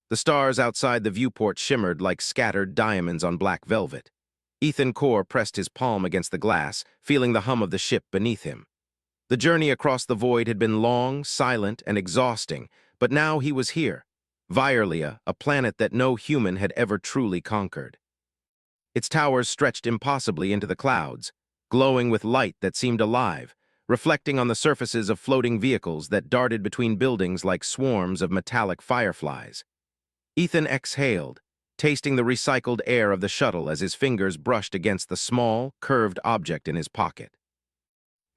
The stars outside the viewport shimmered like scattered diamonds on black velvet. Ethan Core pressed his palm against the glass, feeling the hum of the ship beneath him. The journey across the void had been long, silent, and exhausting, but now he was here, Virlia, a planet that no human had ever truly conquered. Its towers stretched impossibly into the clouds, glowing with light that seemed alive, reflecting on the surfaces of floating vehicles that darted between buildings like swarms of metallic fireflies. Ethan exhaled, tasting the recycled air of the shuttle as his fingers brushed against the small, curved object in his pocket.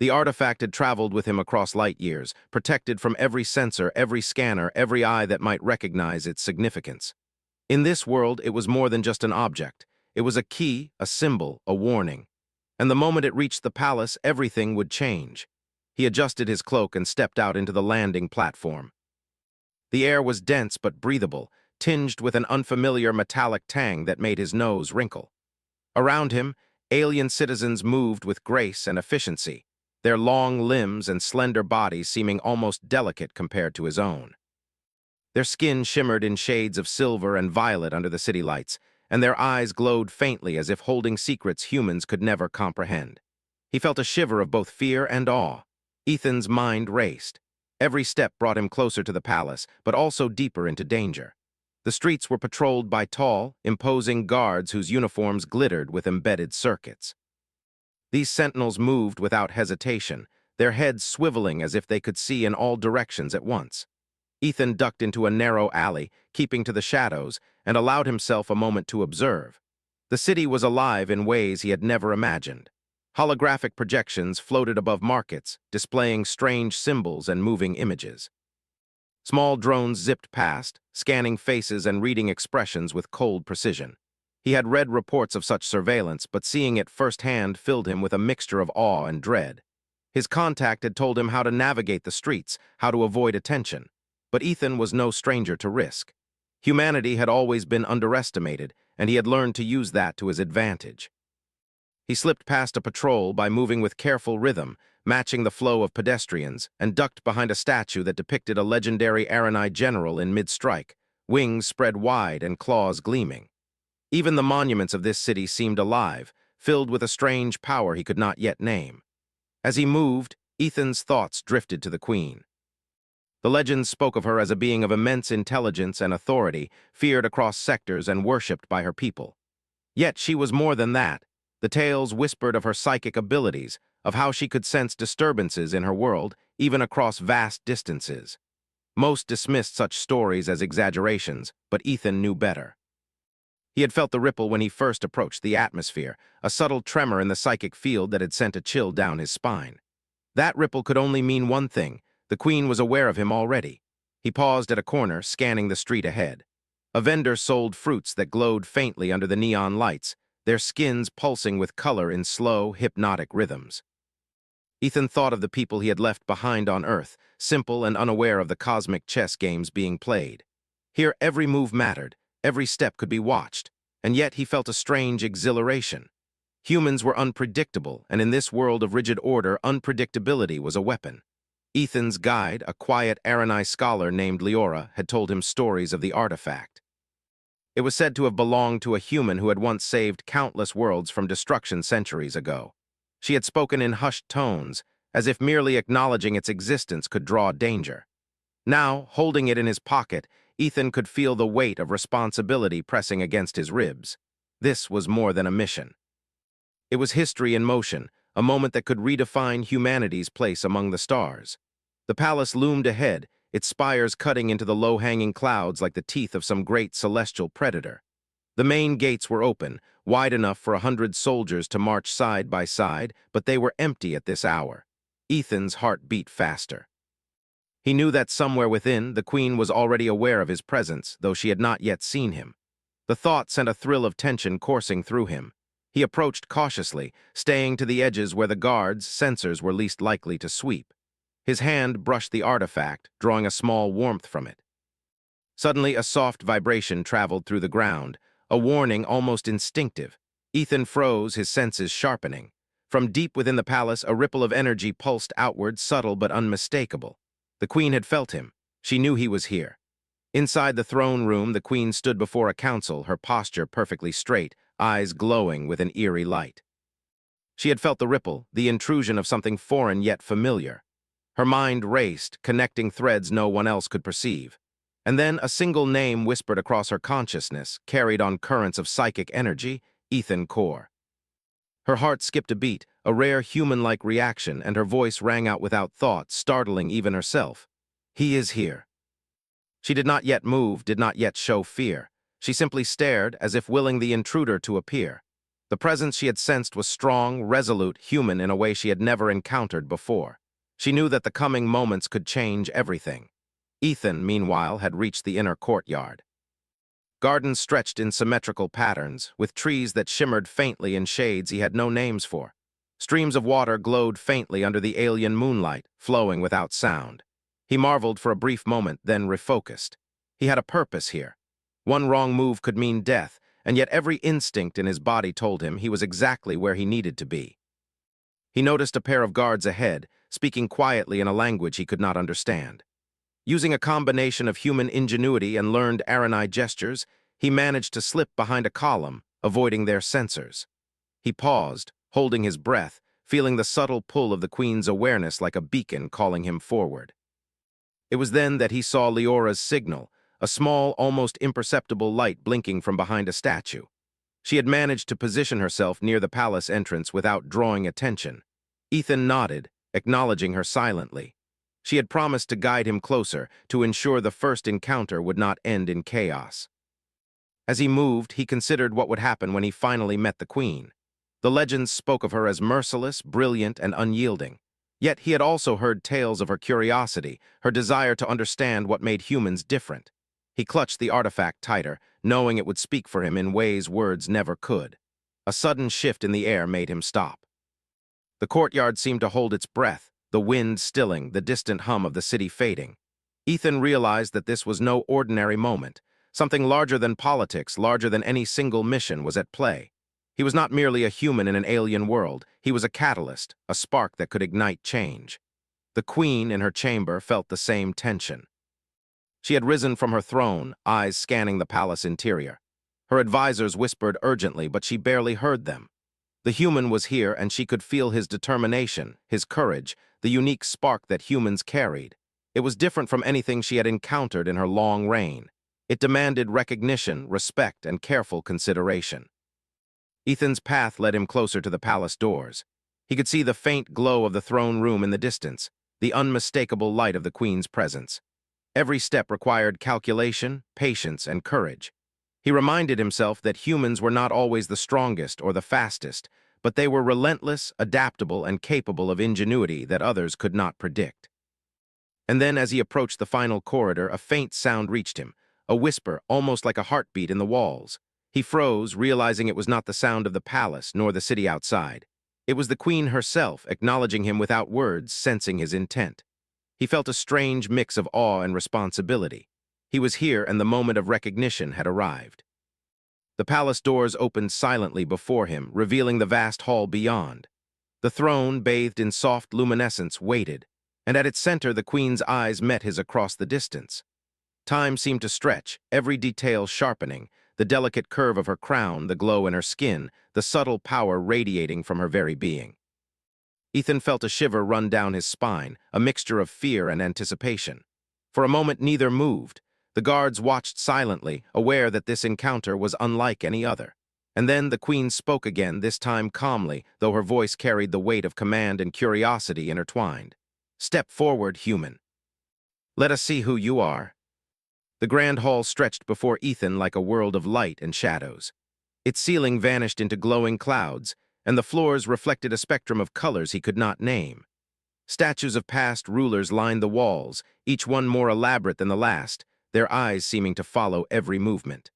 The artifact had traveled with him across light years, protected from every sensor, every scanner, every eye that might recognize its significance. In this world, it was more than just an object. It was a key, a symbol, a warning. And the moment it reached the palace, everything would change. He adjusted his cloak and stepped out into the landing platform. The air was dense but breathable, tinged with an unfamiliar metallic tang that made his nose wrinkle. Around him, alien citizens moved with grace and efficiency, their long limbs and slender bodies seeming almost delicate compared to his own. Their skin shimmered in shades of silver and violet under the city lights, and their eyes glowed faintly as if holding secrets humans could never comprehend. He felt a shiver of both fear and awe. Ethan's mind raced. Every step brought him closer to the palace, but also deeper into danger. The streets were patrolled by tall, imposing guards whose uniforms glittered with embedded circuits. These sentinels moved without hesitation, their heads swiveling as if they could see in all directions at once. Ethan ducked into a narrow alley, keeping to the shadows, and allowed himself a moment to observe. The city was alive in ways he had never imagined. Holographic projections floated above markets, displaying strange symbols and moving images. Small drones zipped past, scanning faces and reading expressions with cold precision. He had read reports of such surveillance, but seeing it firsthand filled him with a mixture of awe and dread. His contact had told him how to navigate the streets, how to avoid attention. But Ethan was no stranger to risk. Humanity had always been underestimated, and he had learned to use that to his advantage. He slipped past a patrol by moving with careful rhythm, matching the flow of pedestrians, and ducked behind a statue that depicted a legendary Aranai general in mid-strike, wings spread wide and claws gleaming. Even the monuments of this city seemed alive, filled with a strange power he could not yet name. As he moved, Ethan's thoughts drifted to the Queen. The legends spoke of her as a being of immense intelligence and authority, feared across sectors and worshipped by her people. Yet she was more than that. The tales whispered of her psychic abilities, of how she could sense disturbances in her world, even across vast distances. Most dismissed such stories as exaggerations, but Ethan knew better. He had felt the ripple when he first approached the atmosphere, a subtle tremor in the psychic field that had sent a chill down his spine. That ripple could only mean one thing. The Queen was aware of him already. He paused at a corner, scanning the street ahead. A vendor sold fruits that glowed faintly under the neon lights, their skins pulsing with color in slow, hypnotic rhythms. Ethan thought of the people he had left behind on Earth, simple and unaware of the cosmic chess games being played. Here every move mattered, every step could be watched, and yet he felt a strange exhilaration. Humans were unpredictable, and in this world of rigid order, unpredictability was a weapon. Ethan's guide, a quiet Aranai scholar named Leora, had told him stories of the artifact. It was said to have belonged to a human who had once saved countless worlds from destruction centuries ago. She had spoken in hushed tones, as if merely acknowledging its existence could draw danger. Now, holding it in his pocket, Ethan could feel the weight of responsibility pressing against his ribs. This was more than a mission. It was history in motion, a moment that could redefine humanity's place among the stars. The palace loomed ahead, its spires cutting into the low-hanging clouds like the teeth of some great celestial predator. The main gates were open, wide enough for 100 soldiers to march side by side, but they were empty at this hour. Ethan's heart beat faster. He knew that somewhere within, the Queen was already aware of his presence, though she had not yet seen him. The thought sent a thrill of tension coursing through him. He approached cautiously, staying to the edges where the guards' sensors were least likely to sweep. His hand brushed the artifact, drawing a small warmth from it. Suddenly, a soft vibration traveled through the ground, a warning almost instinctive. Ethan froze, his senses sharpening. From deep within the palace, a ripple of energy pulsed outward, subtle but unmistakable. The Queen had felt him. She knew he was here. Inside the throne room, the queen stood before a council, her posture perfectly straight, eyes glowing with an eerie light. She had felt the ripple, the intrusion of something foreign yet familiar. Her mind raced, connecting threads no one else could perceive. And then a single name whispered across her consciousness, carried on currents of psychic energy: Ethan Core. Her heart skipped a beat, a rare human-like reaction, and her voice rang out without thought, startling even herself. He is here. She did not yet move, did not yet show fear. She simply stared, as if willing the intruder to appear. The presence she had sensed was strong, resolute, human in a way she had never encountered before. She knew that the coming moments could change everything. Ethan, meanwhile, had reached the inner courtyard. Gardens stretched in symmetrical patterns, with trees that shimmered faintly in shades he had no names for. Streams of water glowed faintly under the alien moonlight, flowing without sound. He marveled for a brief moment, then refocused. He had a purpose here. One wrong move could mean death, and yet every instinct in his body told him he was exactly where he needed to be. He noticed a pair of guards ahead, speaking quietly in a language he could not understand. Using a combination of human ingenuity and learned Aranai gestures, he managed to slip behind a column, avoiding their sensors. He paused, holding his breath, feeling the subtle pull of the queen's awareness like a beacon calling him forward. It was then that he saw Leora's signal, a small, almost imperceptible light blinking from behind a statue. She had managed to position herself near the palace entrance without drawing attention. Ethan nodded, acknowledging her silently. She had promised to guide him closer, to ensure the first encounter would not end in chaos. As he moved, he considered what would happen when he finally met the queen. The legends spoke of her as merciless, brilliant, and unyielding. Yet he had also heard tales of her curiosity, her desire to understand what made humans different. He clutched the artifact tighter, knowing it would speak for him in ways words never could. A sudden shift in the air made him stop. The courtyard seemed to hold its breath, the wind stilling, the distant hum of the city fading. Ethan realized that this was no ordinary moment. Something larger than politics, larger than any single mission, was at play. He was not merely a human in an alien world. He was a catalyst, a spark that could ignite change. The queen, in her chamber, felt the same tension. She had risen from her throne, eyes scanning the palace interior. Her advisors whispered urgently, but she barely heard them. The human was here, and she could feel his determination, his courage, the unique spark that humans carried. It was different from anything she had encountered in her long reign. It demanded recognition, respect, and careful consideration. Ethan's path led him closer to the palace doors. He could see the faint glow of the throne room in the distance, the unmistakable light of the queen's presence. Every step required calculation, patience, and courage. He reminded himself that humans were not always the strongest or the fastest, but they were relentless, adaptable, and capable of ingenuity that others could not predict. And then, as he approached the final corridor, a faint sound reached him, a whisper almost like a heartbeat in the walls. He froze, realizing it was not the sound of the palace nor the city outside. It was the queen herself, acknowledging him without words, sensing his intent. He felt a strange mix of awe and responsibility. He was here, and the moment of recognition had arrived. The palace doors opened silently before him, revealing the vast hall beyond. The throne, bathed in soft luminescence, waited, and at its center the queen's eyes met his across the distance. Time seemed to stretch, every detail sharpening, the delicate curve of her crown, the glow in her skin, the subtle power radiating from her very being. Ethan felt a shiver run down his spine, a mixture of fear and anticipation. For a moment neither moved. The guards watched silently, aware that this encounter was unlike any other. And then the queen spoke again, this time calmly, though her voice carried the weight of command and curiosity intertwined. "Step forward, human. Let us see who you are." The grand hall stretched before Ethan like a world of light and shadows. Its ceiling vanished into glowing clouds, and the floors reflected a spectrum of colors he could not name. Statues of past rulers lined the walls, each one more elaborate than the last, their eyes seeming to follow every movement.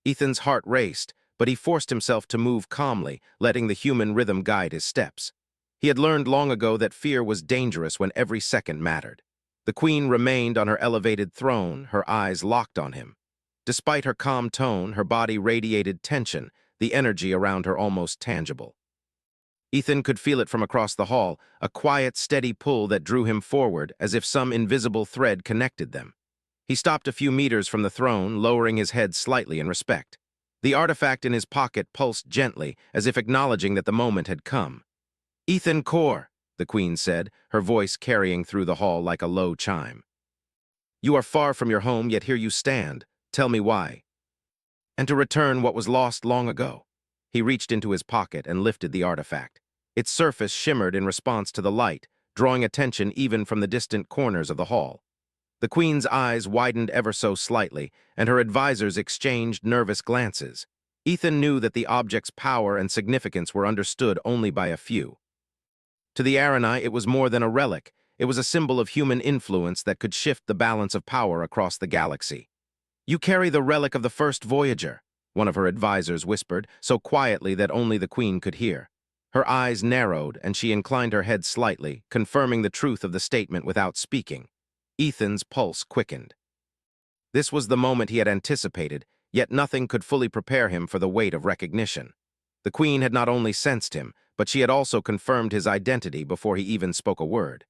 Ethan's heart raced, but he forced himself to move calmly, letting the human rhythm guide his steps. He had learned long ago that fear was dangerous when every second mattered. The queen remained on her elevated throne, her eyes locked on him. Despite her calm tone, her body radiated tension, the energy around her almost tangible. Ethan could feel it from across the hall, a quiet, steady pull that drew him forward as if some invisible thread connected them. He stopped a few meters from the throne, lowering his head slightly in respect. The artifact in his pocket pulsed gently, as if acknowledging that the moment had come. "Ethan Core," the Queen said, her voice carrying through the hall like a low chime. "You are far from your home, yet here you stand. Tell me why." "And to return what was lost long ago." He reached into his pocket and lifted the artifact. Its surface shimmered in response to the light, drawing attention even from the distant corners of the hall. The Queen's eyes widened ever so slightly, and her advisors exchanged nervous glances. Ethan knew that the object's power and significance were understood only by a few. To the Aranai, it was more than a relic. It was a symbol of human influence that could shift the balance of power across the galaxy. "You carry the relic of the first Voyager," one of her advisors whispered, so quietly that only the Queen could hear. Her eyes narrowed, and she inclined her head slightly, confirming the truth of the statement without speaking. Ethan's pulse quickened. This was the moment he had anticipated, yet nothing could fully prepare him for the weight of recognition. The Queen had not only sensed him, but she had also confirmed his identity before he even spoke a word.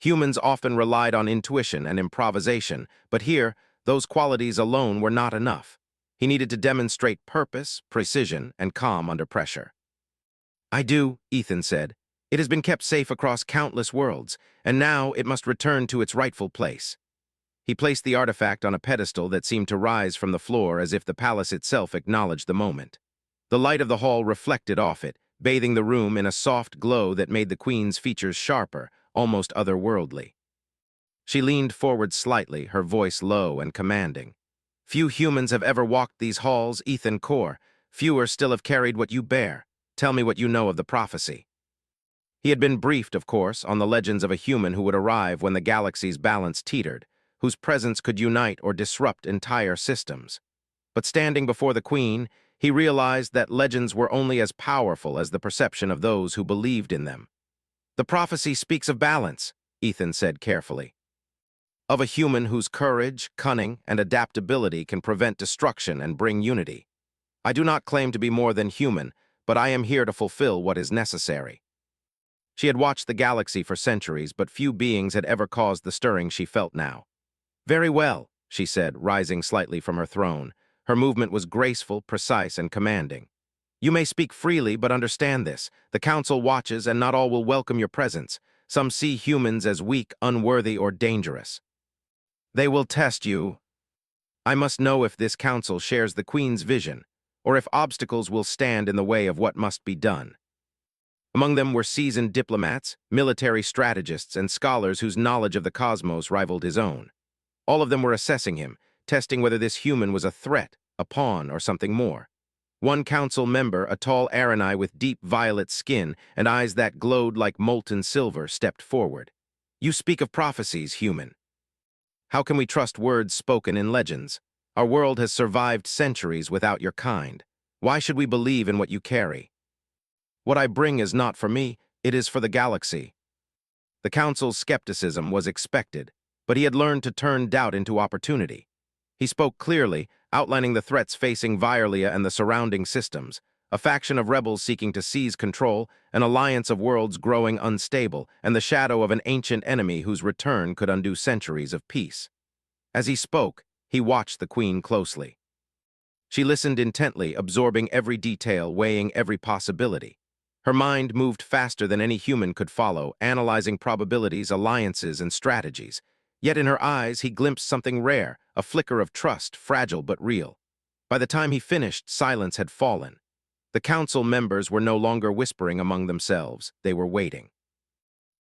Humans often relied on intuition and improvisation, but here, those qualities alone were not enough. He needed to demonstrate purpose, precision, and calm under pressure. "I do," Ethan said. "It has been kept safe across countless worlds, and now it must return to its rightful place." He placed the artifact on a pedestal that seemed to rise from the floor as if the palace itself acknowledged the moment. The light of the hall reflected off it, bathing the room in a soft glow that made the Queen's features sharper, almost otherworldly. She leaned forward slightly, her voice low and commanding. "Few humans have ever walked these halls, Ethan Core. Fewer still have carried what you bear. Tell me what you know of the prophecy." He had been briefed, of course, on the legends of a human who would arrive when the galaxy's balance teetered, whose presence could unite or disrupt entire systems. But standing before the Queen, he realized that legends were only as powerful as the perception of those who believed in them. "The prophecy speaks of balance," Ethan said carefully. "Of a human whose courage, cunning, and adaptability can prevent destruction and bring unity. I do not claim to be more than human, but I am here to fulfill what is necessary." She had watched the galaxy for centuries, but few beings had ever caused the stirring she felt now. "Very well," she said, rising slightly from her throne. Her movement was graceful, precise, and commanding. "You may speak freely, but understand this. The Council watches, and not all will welcome your presence. Some see humans as weak, unworthy, or dangerous. They will test you. I must know if this Council shares the Queen's vision, or if obstacles will stand in the way of what must be done." Among them were seasoned diplomats, military strategists, and scholars whose knowledge of the cosmos rivaled his own. All of them were assessing him, testing whether this human was a threat, a pawn, or something more. One council member, a tall Aranai with deep violet skin and eyes that glowed like molten silver, stepped forward. "You speak of prophecies, human. How can we trust words spoken in legends? Our world has survived centuries without your kind. Why should we believe in what you carry?" "What I bring is not for me, it is for the galaxy." The Council's skepticism was expected, but he had learned to turn doubt into opportunity. He spoke clearly, outlining the threats facing Violia and the surrounding systems: a faction of rebels seeking to seize control, an alliance of worlds growing unstable, and the shadow of an ancient enemy whose return could undo centuries of peace. As he spoke, he watched the Queen closely. She listened intently, absorbing every detail, weighing every possibility. Her mind moved faster than any human could follow, analyzing probabilities, alliances, and strategies. Yet in her eyes he glimpsed something rare, a flicker of trust, fragile but real. By the time he finished, silence had fallen. The council members were no longer whispering among themselves, they were waiting.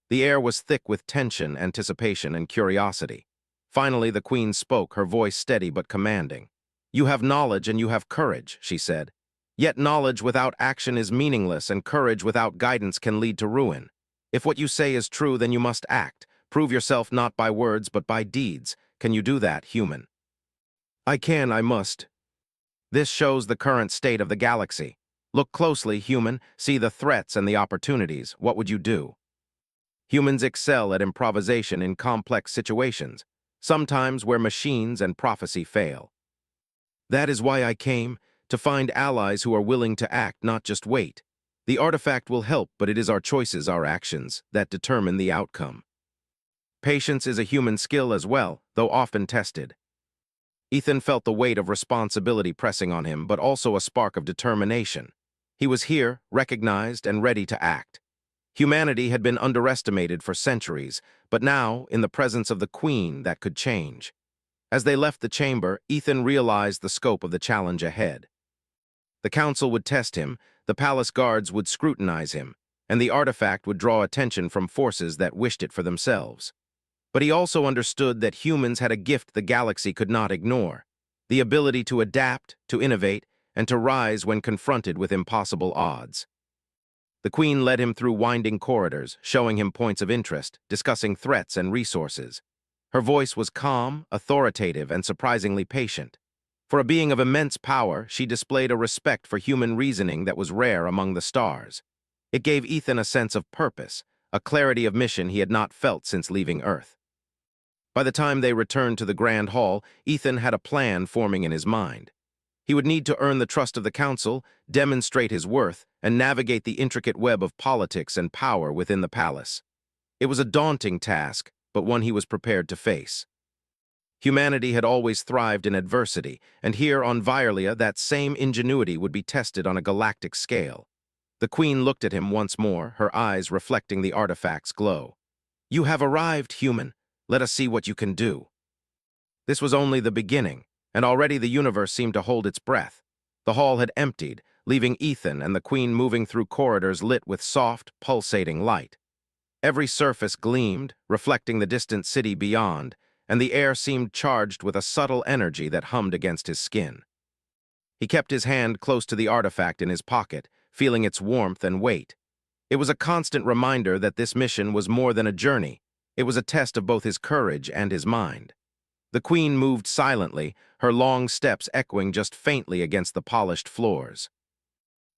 The air was thick with tension, anticipation, and curiosity. Finally, the Queen spoke, her voice steady but commanding. "You have knowledge and you have courage," she said. "Yet knowledge without action is meaningless, and courage without guidance can lead to ruin. If what you say is true, then you must act. Prove yourself not by words, but by deeds. Can you do that, human?" "I can, I must. This shows the current state of the galaxy. Look closely, human. See the threats and the opportunities. What would you do?" Humans excel at improvisation in complex situations, sometimes where machines and prophecy fail. "That is why I came, to find allies who are willing to act, not just wait. The artifact will help, but it is our choices, our actions, that determine the outcome." Patience is a human skill as well, though often tested. Ethan felt the weight of responsibility pressing on him, but also a spark of determination. He was here, recognized, and ready to act. Humanity had been underestimated for centuries, but now, in the presence of the Queen, that could change. As they left the chamber, Ethan realized the scope of the challenge ahead. The council would test him, the palace guards would scrutinize him, and the artifact would draw attention from forces that wished it for themselves. But he also understood that humans had a gift the galaxy could not ignore: the ability to adapt, to innovate, and to rise when confronted with impossible odds. The Queen led him through winding corridors, showing him points of interest, discussing threats and resources. Her voice was calm, authoritative, and surprisingly patient. For a being of immense power, she displayed a respect for human reasoning that was rare among the stars. It gave Ethan a sense of purpose, a clarity of mission he had not felt since leaving Earth. By the time they returned to the Grand Hall, Ethan had a plan forming in his mind. He would need to earn the trust of the council, demonstrate his worth, and navigate the intricate web of politics and power within the palace. It was a daunting task, but one he was prepared to face. Humanity had always thrived in adversity, and here on Violia that same ingenuity would be tested on a galactic scale. The Queen looked at him once more, her eyes reflecting the artifact's glow. "You have arrived, human. Let us see what you can do." This was only the beginning, and already the universe seemed to hold its breath. The hall had emptied, leaving Ethan and the Queen moving through corridors lit with soft, pulsating light. Every surface gleamed, reflecting the distant city beyond, and the air seemed charged with a subtle energy that hummed against his skin. He kept his hand close to the artifact in his pocket, feeling its warmth and weight. It was a constant reminder that this mission was more than a journey. It was a test of both his courage and his mind. The Queen moved silently, her long steps echoing just faintly against the polished floors.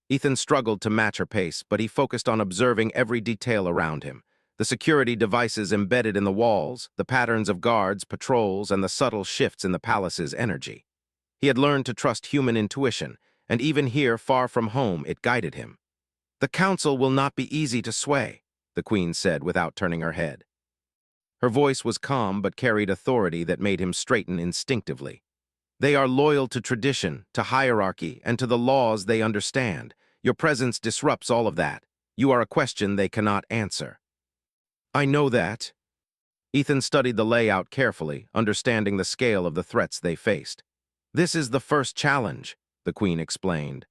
Ethan struggled to match her pace, but he focused on observing every detail around him: the security devices embedded in the walls, the patterns of guards, patrols, and the subtle shifts in the palace's energy. He had learned to trust human intuition, and even here, far from home, it guided him. "The council will not be easy to sway," the Queen said without turning her head. Her voice was calm but carried authority that made him straighten instinctively. "They are loyal to tradition, to hierarchy, and to the laws they understand. Your presence disrupts all of that. You are a question they cannot answer." "I know that." Ethan studied the layout carefully, understanding the scale of the threats they faced. "This is the first challenge," the Queen explained.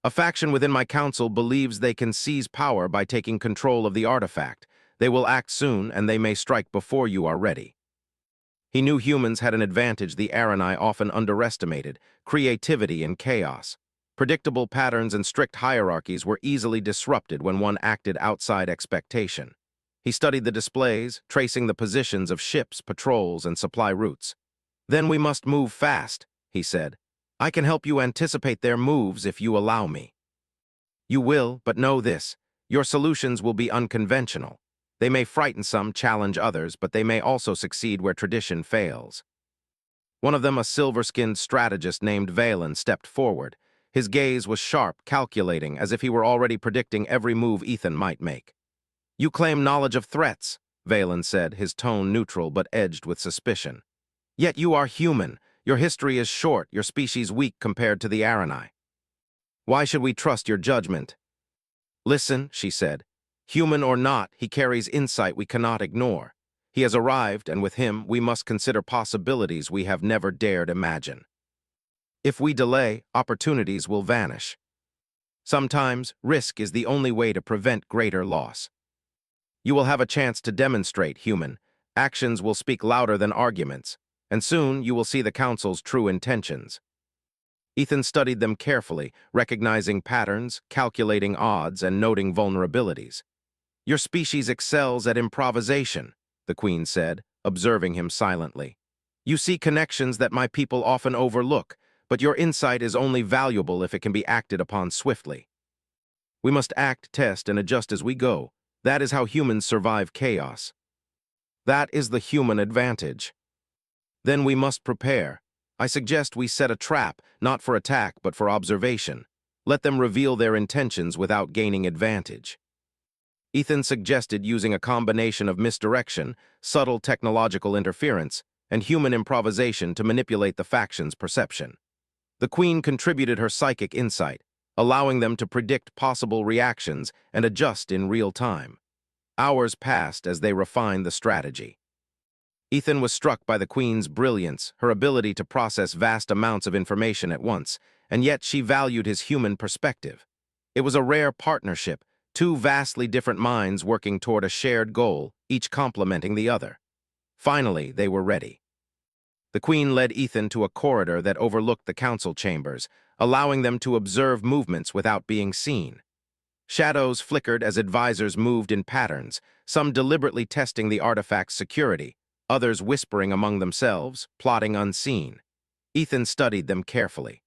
"A faction within my council believes they can seize power by taking control of the artifact. They will act soon, and they may strike before you are ready." He knew humans had an advantage the Aranai often underestimated: creativity in chaos. Predictable patterns and strict hierarchies were easily disrupted when one acted outside expectation. He studied the displays, tracing the positions of ships, patrols, and supply routes. "Then we must move fast," he said. "I can help you anticipate their moves if you allow me." "You will, but know this: your solutions will be unconventional. They may frighten some, challenge others, but they may also succeed where tradition fails." One of them, a silver-skinned strategist named Valen, stepped forward. His gaze was sharp, calculating, as if he were already predicting every move Ethan might make. "You claim knowledge of threats," Valen said, his tone neutral but edged with suspicion. "Yet you are human. Your history is short, your species weak compared to the Aranai. Why should we trust your judgment?" "Listen," she said. "Human or not, he carries insight we cannot ignore. He has arrived, and with him, we must consider possibilities we have never dared imagine. If we delay, opportunities will vanish. Sometimes, risk is the only way to prevent greater loss. You will have a chance to demonstrate, human. Actions will speak louder than arguments, and soon you will see the Council's true intentions." Ethan studied them carefully, recognizing patterns, calculating odds, and noting vulnerabilities. "Your species excels at improvisation," the Queen said, observing him silently. "You see connections that my people often overlook, but your insight is only valuable if it can be acted upon swiftly. We must act, test, and adjust as we go. That is how humans survive chaos. That is the human advantage. Then we must prepare. I suggest we set a trap, not for attack, but for observation. Let them reveal their intentions without gaining advantage." Ethan suggested using a combination of misdirection, subtle technological interference, and human improvisation to manipulate the faction's perception. The Queen contributed her psychic insight, allowing them to predict possible reactions and adjust in real time. Hours passed as they refined the strategy. Ethan was struck by the Queen's brilliance, her ability to process vast amounts of information at once, and yet she valued his human perspective. It was a rare partnership, two vastly different minds working toward a shared goal, each complementing the other. Finally, they were ready. The Queen led Ethan to a corridor that overlooked the council chambers, allowing them to observe movements without being seen. Shadows flickered as advisors moved in patterns, some deliberately testing the artifact's security, others whispering among themselves, plotting unseen. Ethan studied them carefully.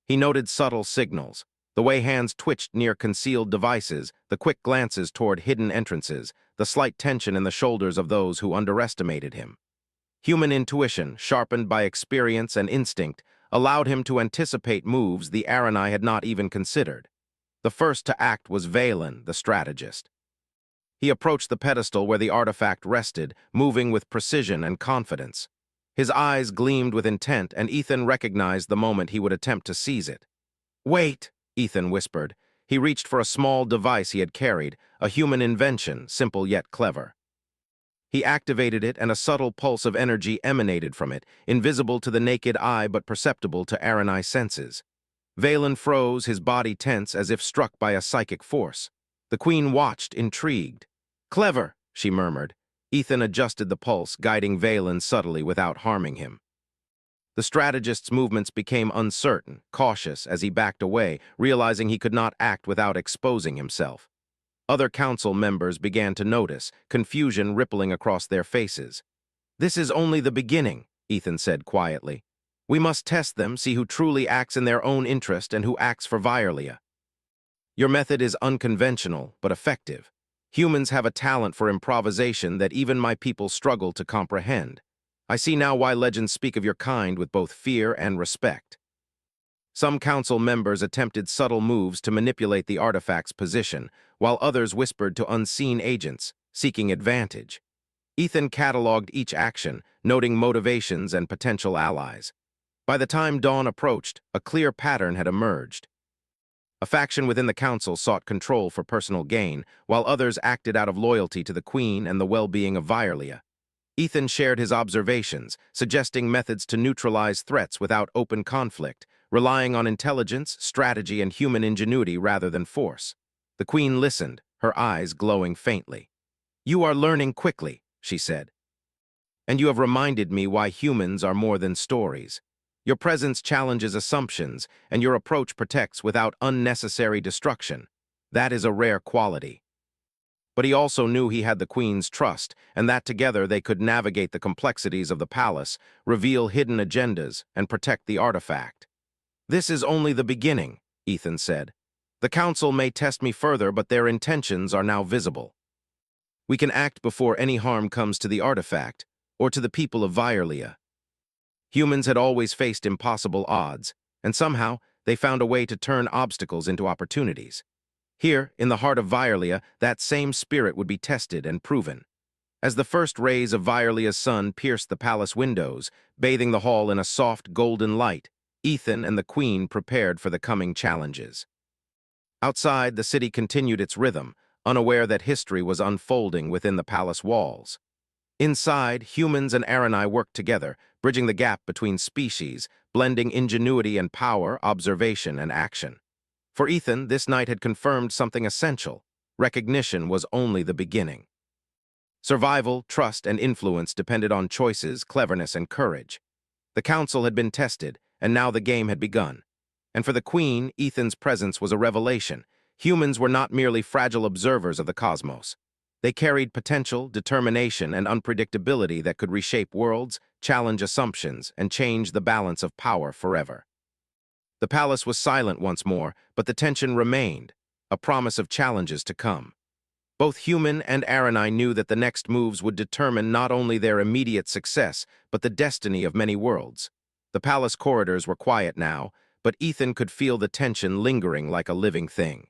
He noted subtle signals, the way hands twitched near concealed devices, the quick glances toward hidden entrances, the slight tension in the shoulders of those who underestimated him. Human intuition, sharpened by experience and instinct, allowed him to anticipate moves the Aranai had not even considered. The first to act was Valen, the strategist. He approached the pedestal where the artifact rested, moving with precision and confidence. His eyes gleamed with intent, and Ethan recognized the moment he would attempt to seize it. "Wait," Ethan whispered. He reached for a small device he had carried, a human invention, simple yet clever. He activated it, and a subtle pulse of energy emanated from it, invisible to the naked eye but perceptible to Aranai senses. Valen froze, his body tense as if struck by a psychic force. The Queen watched, intrigued. "Clever," she murmured. Ethan adjusted the pulse, guiding Valen subtly without harming him. The strategist's movements became uncertain, cautious as he backed away, realizing he could not act without exposing himself. Other council members began to notice, confusion rippling across their faces. "This is only the beginning," Ethan said quietly. "We must test them, see who truly acts in their own interest and who acts for Violia. Your method is unconventional, but effective. Humans have a talent for improvisation that even my people struggle to comprehend. I see now why legends speak of your kind with both fear and respect." Some council members attempted subtle moves to manipulate the artifact's position, while others whispered to unseen agents, seeking advantage. Ethan cataloged each action, noting motivations and potential allies. By the time dawn approached, a clear pattern had emerged. A faction within the council sought control for personal gain, while others acted out of loyalty to the Queen and the well-being of Violia. Ethan shared his observations, suggesting methods to neutralize threats without open conflict, relying on intelligence, strategy, and human ingenuity rather than force. The Queen listened, her eyes glowing faintly. "You are learning quickly," she said. "And you have reminded me why humans are more than stories. Your presence challenges assumptions, and your approach protects without unnecessary destruction. That is a rare quality." But he also knew he had the Queen's trust, and that together they could navigate the complexities of the palace, reveal hidden agendas, and protect the artifact. "This is only the beginning," Ethan said. "The Council may test me further, but their intentions are now visible. We can act before any harm comes to the artifact, or to the people of Violia." Humans had always faced impossible odds, and somehow they found a way to turn obstacles into opportunities. Here, in the heart of Violia, that same spirit would be tested and proven. As the first rays of Violia's sun pierced the palace windows, bathing the hall in a soft golden light, Ethan and the Queen prepared for the coming challenges. Outside, the city continued its rhythm, unaware that history was unfolding within the palace walls. Inside, humans and Aranai worked together, bridging the gap between species, blending ingenuity and power, observation and action. For Ethan, this night had confirmed something essential. Recognition was only the beginning. Survival, trust, and influence depended on choices, cleverness, and courage. The council had been tested, and now the game had begun. And for the Queen, Ethan's presence was a revelation. Humans were not merely fragile observers of the cosmos. They carried potential, determination, and unpredictability that could reshape worlds, challenge assumptions, and change the balance of power forever. The palace was silent once more, but the tension remained, a promise of challenges to come. Both Human and Aranai knew that the next moves would determine not only their immediate success, but the destiny of many worlds. The palace corridors were quiet now, but Ethan could feel the tension lingering like a living thing.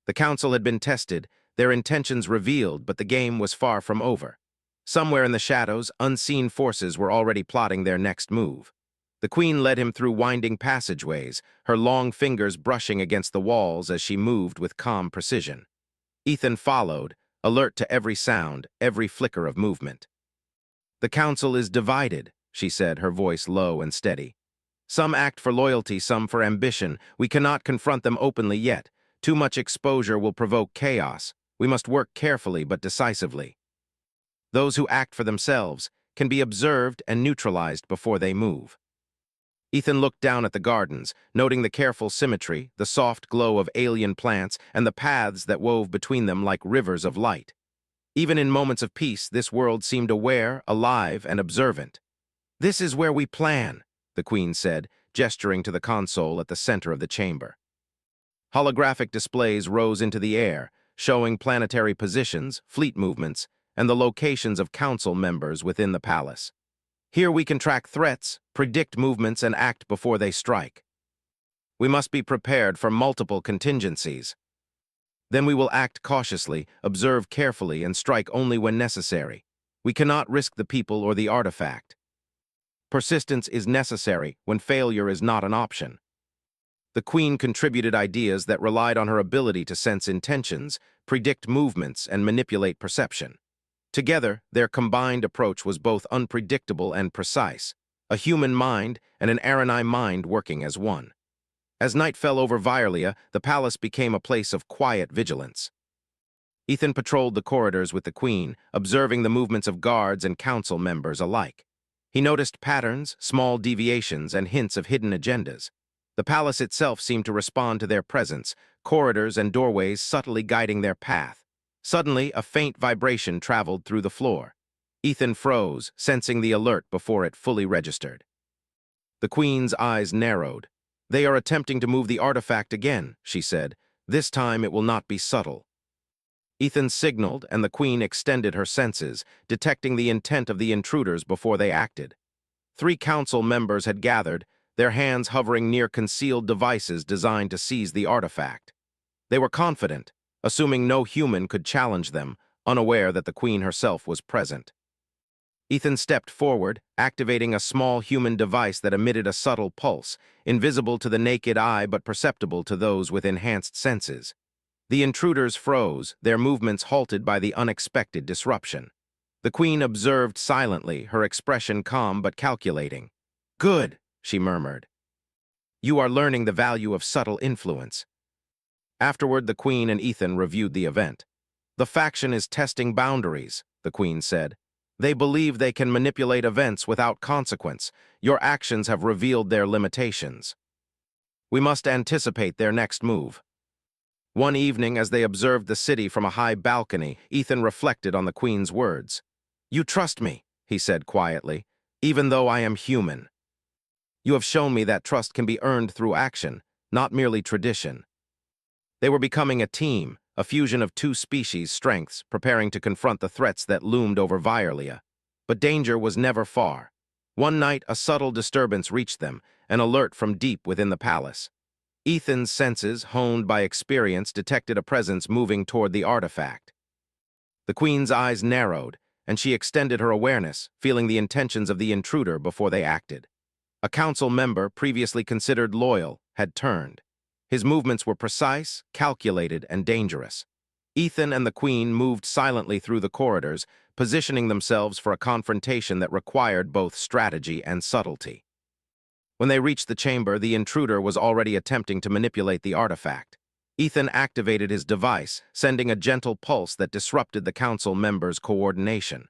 The council had been tested, their intentions revealed, but the game was far from over. Somewhere in the shadows, unseen forces were already plotting their next move. The queen led him through winding passageways, her long fingers brushing against the walls as she moved with calm precision. Ethan followed, alert to every sound, every flicker of movement. "The council is divided," she said, her voice low and steady. "Some act for loyalty, some for ambition. We cannot confront them openly yet. Too much exposure will provoke chaos. We must work carefully but decisively. Those who act for themselves can be observed and neutralized before they move." Ethan looked down at the gardens, noting the careful symmetry, the soft glow of alien plants, and the paths that wove between them like rivers of light. Even in moments of peace, this world seemed aware, alive, and observant. "This is where we plan," the queen said, gesturing to the console at the center of the chamber. Holographic displays rose into the air, showing planetary positions, fleet movements, and the locations of council members within the palace. "Here we can track threats, predict movements, and act before they strike. We must be prepared for multiple contingencies. Then we will act cautiously, observe carefully, and strike only when necessary. We cannot risk the people or the artifact. Persistence is necessary when failure is not an option." The queen contributed ideas that relied on her ability to sense intentions, predict movements, and manipulate perception. Together, their combined approach was both unpredictable and precise, a human mind and an Aranai mind working as one. As night fell over Violia, the palace became a place of quiet vigilance. Ethan patrolled the corridors with the queen, observing the movements of guards and council members alike. He noticed patterns, small deviations, and hints of hidden agendas. The palace itself seemed to respond to their presence, corridors and doorways subtly guiding their path. Suddenly, a faint vibration traveled through the floor. Ethan froze, sensing the alert before it fully registered. The queen's eyes narrowed. "They are attempting to move the artifact again," she said. "This time it will not be subtle." Ethan signaled, and the queen extended her senses, detecting the intent of the intruders before they acted. 3 council members had gathered, their hands hovering near concealed devices designed to seize the artifact. They were confident, assuming no human could challenge them, unaware that the queen herself was present. Ethan stepped forward, activating a small human device that emitted a subtle pulse, invisible to the naked eye but perceptible to those with enhanced senses. The intruders froze, their movements halted by the unexpected disruption. The queen observed silently, her expression calm but calculating. "Good," she murmured. "You are learning the value of subtle influence." Afterward, the queen and Ethan reviewed the event. "The faction is testing boundaries," the queen said. "They believe they can manipulate events without consequence. Your actions have revealed their limitations. We must anticipate their next move." One evening, as they observed the city from a high balcony, Ethan reflected on the queen's words. "You trust me," he said quietly, "even though I am human. You have shown me that trust can be earned through action, not merely tradition." They were becoming a team, a fusion of 2 species' strengths, preparing to confront the threats that loomed over Violia. But danger was never far. One night, a subtle disturbance reached them, an alert from deep within the palace. Ethan's senses, honed by experience, detected a presence moving toward the artifact. The queen's eyes narrowed, and she extended her awareness, feeling the intentions of the intruder before they acted. A council member, previously considered loyal, had turned. His movements were precise, calculated, and dangerous. Ethan and the queen moved silently through the corridors, positioning themselves for a confrontation that required both strategy and subtlety. When they reached the chamber, the intruder was already attempting to manipulate the artifact. Ethan activated his device, sending a gentle pulse that disrupted the council members' coordination.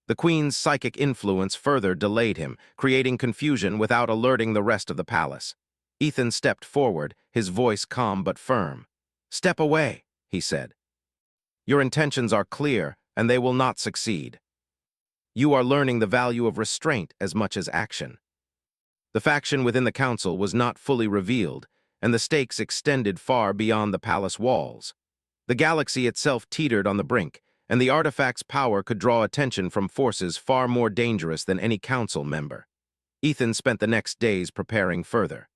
The queen's psychic influence further delayed him, creating confusion without alerting the rest of the palace. Ethan stepped forward, his voice calm but firm. "Step away," he said. "Your intentions are clear, and they will not succeed. You are learning the value of restraint as much as action." The faction within the council was not fully revealed, and the stakes extended far beyond the palace walls. The galaxy itself teetered on the brink, and the artifact's power could draw attention from forces far more dangerous than any council member. Ethan spent the next days preparing further.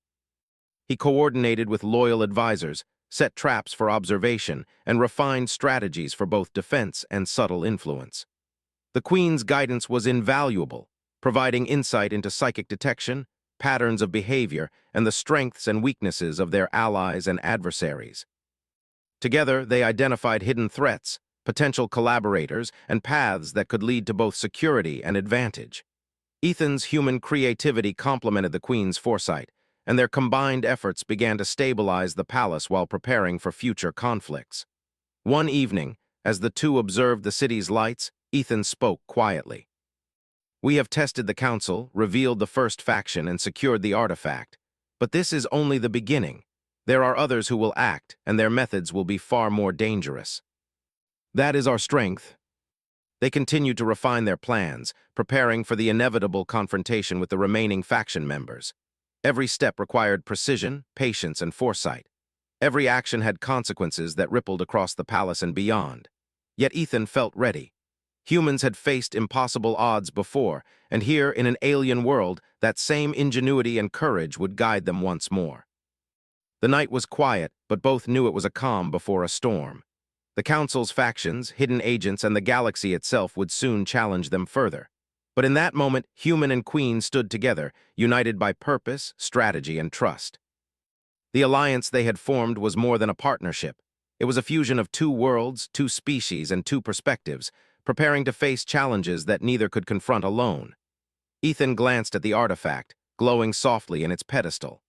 He coordinated with loyal advisors, set traps for observation, and refined strategies for both defense and subtle influence. The Queen's guidance was invaluable, providing insight into psychic detection, patterns of behavior, and the strengths and weaknesses of their allies and adversaries. Together, they identified hidden threats, potential collaborators, and paths that could lead to both security and advantage. Ethan's human creativity complemented the Queen's foresight, and their combined efforts began to stabilize the palace while preparing for future conflicts. One evening, as the two observed the city's lights, Ethan spoke quietly. "We have tested the council, revealed the first faction, and secured the artifact. But this is only the beginning. There are others who will act, and their methods will be far more dangerous. That is our strength." They continued to refine their plans, preparing for the inevitable confrontation with the remaining faction members. Every step required precision, patience, and foresight. Every action had consequences that rippled across the palace and beyond. Yet Ethan felt ready. Humans had faced impossible odds before, and here, in an alien world, that same ingenuity and courage would guide them once more. The night was quiet, but both knew it was a calm before a storm. The Council's factions, hidden agents, and the galaxy itself would soon challenge them further. But in that moment, Human and Queen stood together, united by purpose, strategy, and trust. The alliance they had formed was more than a partnership. It was a fusion of two worlds, two species, and two perspectives, preparing to face challenges that neither could confront alone. Ethan glanced at the artifact, glowing softly in its pedestal.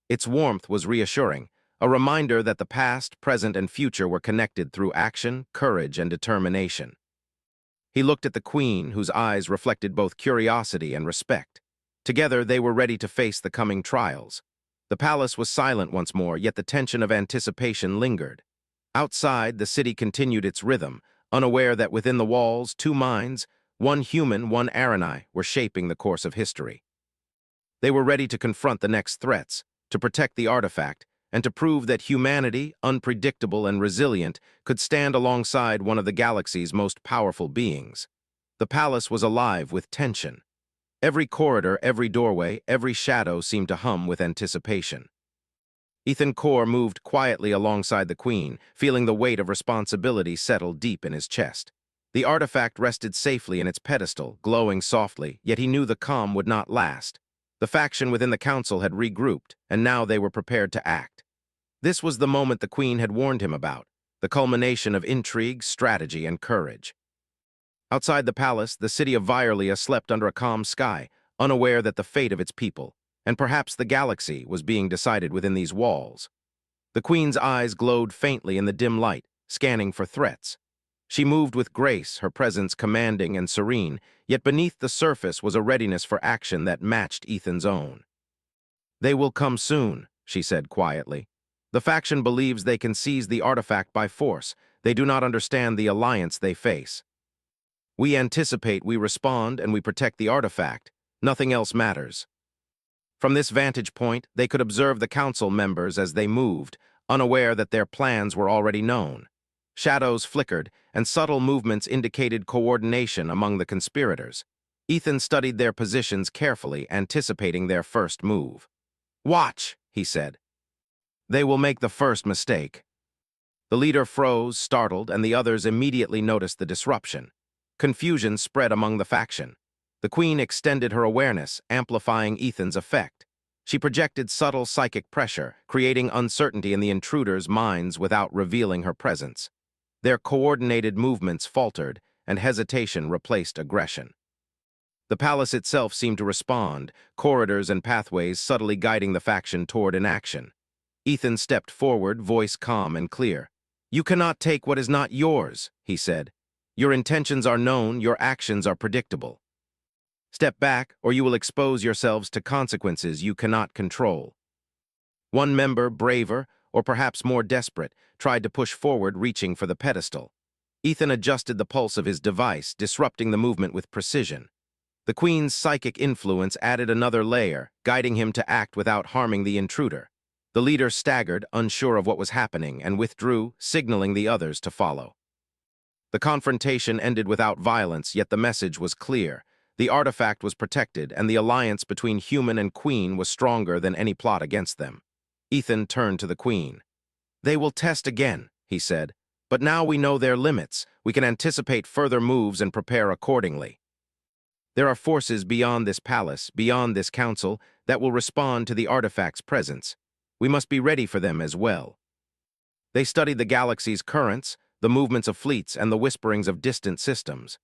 Its warmth was reassuring, a reminder that the past, present, and future were connected through action, courage, and determination. He looked at the Queen, whose eyes reflected both curiosity and respect. Together, they were ready to face the coming trials. The palace was silent once more, yet the tension of anticipation lingered. Outside, the city continued its rhythm, unaware that within the walls, two minds, one human, one Aranai, were shaping the course of history. They were ready to confront the next threats, to protect the artifact, and to prove that humanity, unpredictable and resilient, could stand alongside one of the galaxy's most powerful beings. The palace was alive with tension. Every corridor, every doorway, every shadow seemed to hum with anticipation. Ethan Core moved quietly alongside the Queen, feeling the weight of responsibility settle deep in his chest. The artifact rested safely in its pedestal, glowing softly, yet he knew the calm would not last. The faction within the council had regrouped, and now they were prepared to act. This was the moment the Queen had warned him about, the culmination of intrigue, strategy, and courage. Outside the palace, the city of Virlia slept under a calm sky, unaware that the fate of its people, and perhaps the galaxy, was being decided within these walls. The Queen's eyes glowed faintly in the dim light, scanning for threats. She moved with grace, her presence commanding and serene, yet beneath the surface was a readiness for action that matched Ethan's own. "They will come soon," she said quietly. "The faction believes they can seize the artifact by force. They do not understand the alliance they face. We anticipate, we respond, and we protect the artifact. Nothing else matters." From this vantage point, they could observe the council members as they moved, unaware that their plans were already known. Shadows flickered, and subtle movements indicated coordination among the conspirators. Ethan studied their positions carefully, anticipating their first move. "Watch," he said. "They will make the first mistake." The leader froze, startled, and the others immediately noticed the disruption. Confusion spread among the faction. The Queen extended her awareness, amplifying Ethan's effect. She projected subtle psychic pressure, creating uncertainty in the intruders' minds without revealing her presence. Their coordinated movements faltered, and hesitation replaced aggression. The palace itself seemed to respond, corridors and pathways subtly guiding the faction toward inaction. Ethan stepped forward, voice calm and clear. "You cannot take what is not yours," he said. "Your intentions are known, your actions are predictable. Step back, or you will expose yourselves to consequences you cannot control." One member, braver, or perhaps more desperate, tried to push forward, reaching for the pedestal. Ethan adjusted the pulse of his device, disrupting the movement with precision. The Queen's psychic influence added another layer, guiding him to act without harming the intruder. The leader staggered, unsure of what was happening, and withdrew, signaling the others to follow. The confrontation ended without violence, yet the message was clear. The artifact was protected, and the alliance between Human and Queen was stronger than any plot against them. Ethan turned to the Queen. "They will test again," he said. But now we know their limits. We can anticipate further moves and prepare accordingly. There are forces beyond this palace, beyond this council, that will respond to the artifact's presence. We must be ready for them as well. They studied the galaxy's currents, the movements of fleets, and the whisperings of distant systems.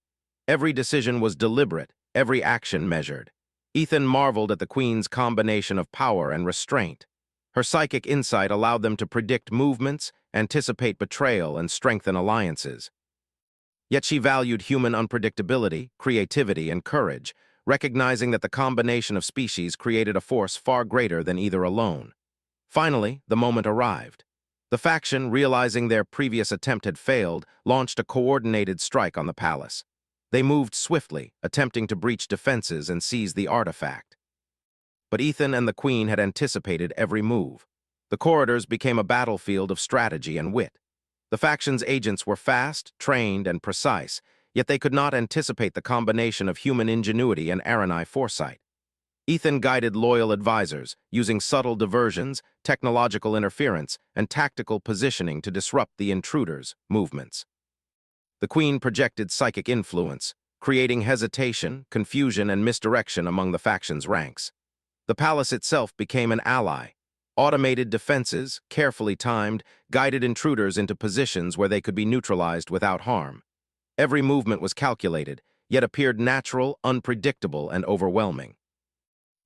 Every decision was deliberate, every action measured. Ethan marveled at the Queen's combination of power and restraint. Her psychic insight allowed them to predict movements, anticipate betrayal, and strengthen alliances. Yet she valued human unpredictability, creativity, and courage, recognizing that the combination of species created a force far greater than either alone. Finally, the moment arrived. The faction, realizing their previous attempt had failed, launched a coordinated strike on the palace. They moved swiftly, attempting to breach defenses and seize the artifact. But Ethan and the Queen had anticipated every move. The corridors became a battlefield of strategy and wit. The faction's agents were fast, trained, and precise, yet they could not anticipate the combination of human ingenuity and Aranai foresight. Ethan guided loyal advisors, using subtle diversions, technological interference, and tactical positioning to disrupt the intruders' movements. The Queen projected psychic influence, creating hesitation, confusion, and misdirection among the faction's ranks. The palace itself became an ally. Automated defenses, carefully timed, guided intruders into positions where they could be neutralized without harm. Every movement was calculated, yet appeared natural, unpredictable, and overwhelming.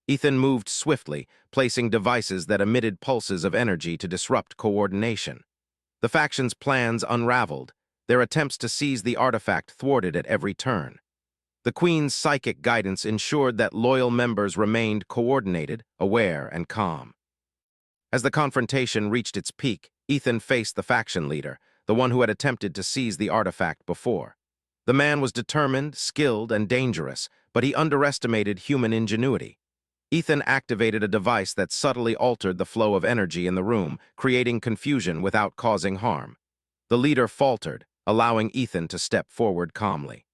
Ethan moved swiftly, placing devices that emitted pulses of energy to disrupt coordination. The faction's plans unraveled, their attempts to seize the artifact thwarted at every turn. The Queen's psychic guidance ensured that loyal members remained coordinated, aware, and calm. As the confrontation reached its peak, Ethan faced the faction leader, the one who had attempted to seize the artifact before. The man was determined, skilled, and dangerous, but he underestimated human ingenuity. Ethan activated a device that subtly altered the flow of energy in the room, creating confusion without causing harm. The leader faltered, allowing Ethan to step forward calmly.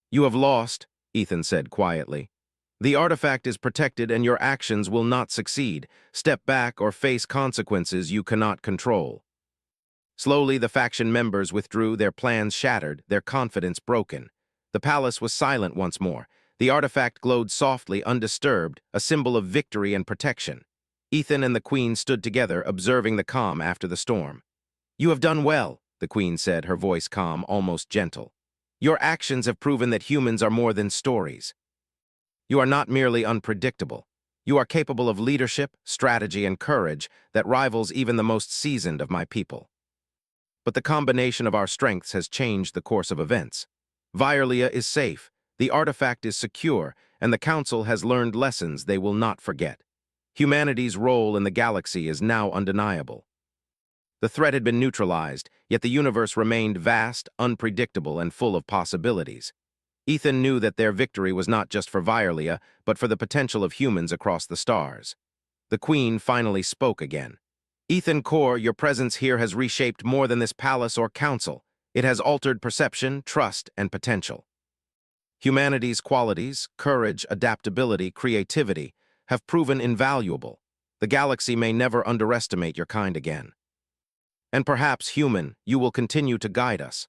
"You have lost," Ethan said quietly. "The artifact is protected and your actions will not succeed. Step back or face consequences you cannot control." Slowly, the faction members withdrew, their plans shattered, their confidence broken. The palace was silent once more. The artifact glowed softly, undisturbed, a symbol of victory and protection. Ethan and the Queen stood together, observing the calm after the storm. "You have done well," the Queen said, her voice calm, almost gentle. "Your actions have proven that humans are more than stories. You are not merely unpredictable. You are capable of leadership, strategy, and courage that rivals even the most seasoned of my people. But the combination of our strengths has changed the course of events. Violia is safe, the artifact is secure, and the Council has learned lessons they will not forget. Humanity's role in the galaxy is now undeniable." The threat had been neutralized, yet the universe remained vast, unpredictable, and full of possibilities. Ethan knew that their victory was not just for Violia, but for the potential of humans across the stars. The Queen finally spoke again. "Ethan Core, your presence here has reshaped more than this palace or council. It has altered perception, trust, and potential. Humanity's qualities, courage, adaptability, creativity, have proven invaluable. The galaxy may never underestimate your kind again. And perhaps, human, you will continue to guide us.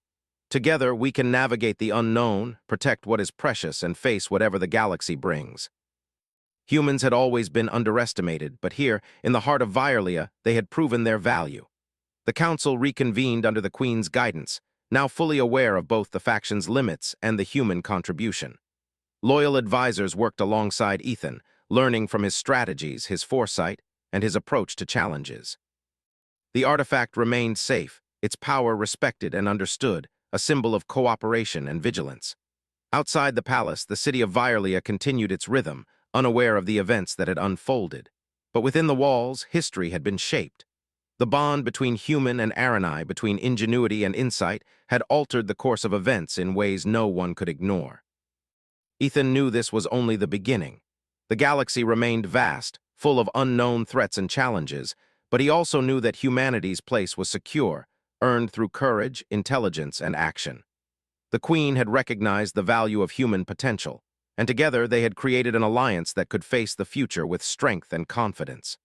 Together, we can navigate the unknown, protect what is precious, and face whatever the galaxy brings." Humans had always been underestimated, but here, in the heart of Violia, they had proven their value. The Council reconvened under the Queen's guidance, now fully aware of both the faction's limits and the human contribution. Loyal advisors worked alongside Ethan, learning from his strategies, his foresight, and his approach to challenges. The artifact remained safe, its power respected and understood, a symbol of cooperation and vigilance. Outside the palace, the city of Violia continued its rhythm, unaware of the events that had unfolded. But within the walls, history had been shaped. The bond between human and Aranai, between ingenuity and insight, had altered the course of events in ways no one could ignore. Ethan knew this was only the beginning. The galaxy remained vast, full of unknown threats and challenges, but he also knew that humanity's place was secure, earned through courage, intelligence, and action. The Queen had recognized the value of human potential, and together they had created an alliance that could face the future with strength and confidence.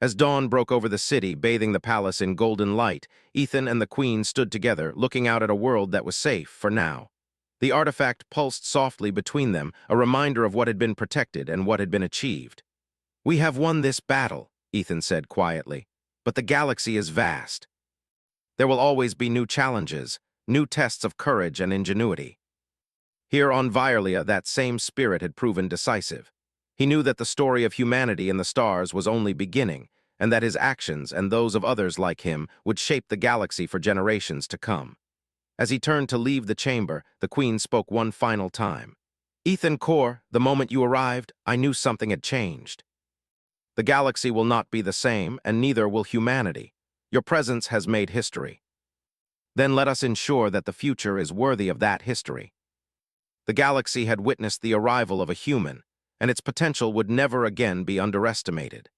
As dawn broke over the city, bathing the palace in golden light, Ethan and the Queen stood together, looking out at a world that was safe for now. The artifact pulsed softly between them, a reminder of what had been protected and what had been achieved. "We have won this battle," Ethan said quietly, "but the galaxy is vast. There will always be new challenges, new tests of courage and ingenuity." Here on Violia, that same spirit had proven decisive. He knew that the story of humanity in the stars was only beginning, and that his actions and those of others like him would shape the galaxy for generations to come. As he turned to leave the chamber, the Queen spoke one final time. "Ethan Core, the moment you arrived, I knew something had changed. The galaxy will not be the same, and neither will humanity. Your presence has made history. Then let us ensure that the future is worthy of that history." The galaxy had witnessed the arrival of a human, and its potential would never again be underestimated.